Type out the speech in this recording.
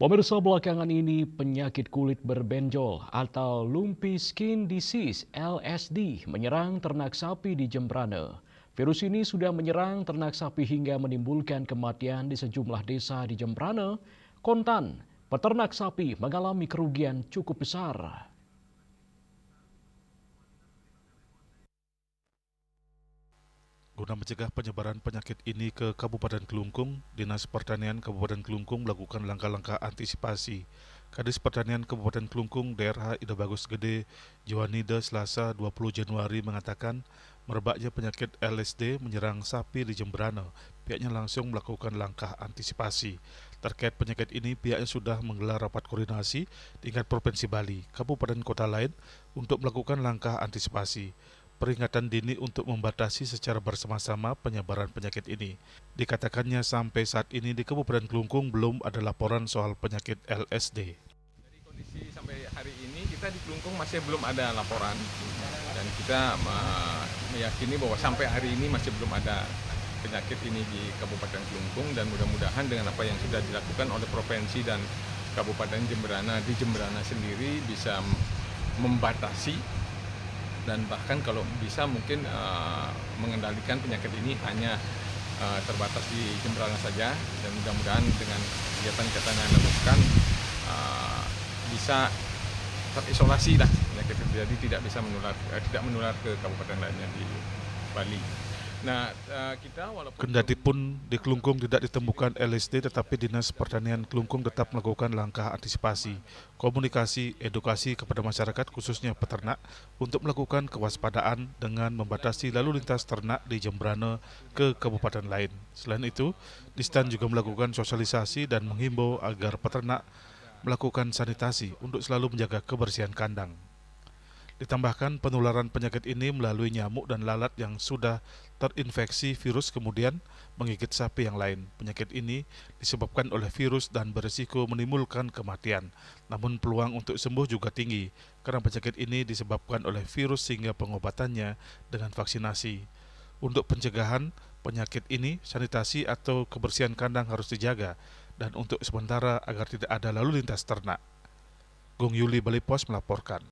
Pemirsa, belakangan ini penyakit kulit berbenjol atau lumpy skin disease (LSD) menyerang ternak sapi di Jembrana. Virus ini sudah menyerang ternak sapi hingga menimbulkan kematian di sejumlah desa di Jembrana. Kontan, peternak sapi mengalami kerugian cukup besar. Guna mencegah penyebaran penyakit ini ke Kabupaten Kelungkung, Dinas Pertanian Kabupaten Kelungkung melakukan langkah-langkah antisipasi. Kadis Pertanian Kabupaten Kelungkung, DRH Ida Bagus Gede, Johanida, Selasa 20 Januari mengatakan merebaknya penyakit LSD menyerang sapi di Jembrana. Pihaknya langsung melakukan langkah antisipasi. Terkait penyakit ini, pihaknya sudah menggelar rapat koordinasi tingkat Provinsi Bali, kabupaten kota lain untuk melakukan langkah antisipasi. Peringatan dini untuk membatasi secara bersama-sama penyebaran penyakit ini. Dikatakannya sampai saat ini di Kabupaten Kelungkung belum ada laporan soal penyakit LSD. Dari kondisi sampai hari ini kita di Kelungkung masih belum ada laporan dan kita meyakini bahwa sampai hari ini masih belum ada penyakit ini di Kabupaten Kelungkung, dan mudah-mudahan dengan apa yang sudah dilakukan oleh Provinsi dan Kabupaten Jembrana di Jembrana sendiri bisa membatasi dan bahkan kalau bisa mungkin mengendalikan penyakit ini hanya terbatas di Jembrana saja, dan mudah-mudahan dengan kegiatan-kegiatan yang dilakukan bisa terisolasi lah penyakit itu, jadi tidak menular ke kabupaten lainnya di Bali. Nah, kita walaupun Kendati pun di Kelungkung tidak ditemukan LSD, tetapi Dinas Pertanian Kelungkung tetap melakukan langkah antisipasi, komunikasi, edukasi kepada masyarakat khususnya peternak untuk melakukan kewaspadaan dengan membatasi lalu lintas ternak di Jembrana ke kabupaten lain. Selain itu, Distan juga melakukan sosialisasi dan menghimbau agar peternak melakukan sanitasi untuk selalu menjaga kebersihan kandang. Ditambahkan penularan penyakit ini melalui nyamuk dan lalat yang sudah terinfeksi virus kemudian menggigit sapi yang lain. Penyakit ini disebabkan oleh virus dan berisiko menimbulkan kematian. Namun peluang untuk sembuh juga tinggi karena penyakit ini disebabkan oleh virus sehingga pengobatannya dengan vaksinasi. Untuk pencegahan penyakit ini, sanitasi atau kebersihan kandang harus dijaga dan untuk sementara agar tidak ada lalu lintas ternak. Gung Yuli, Bali Pos melaporkan.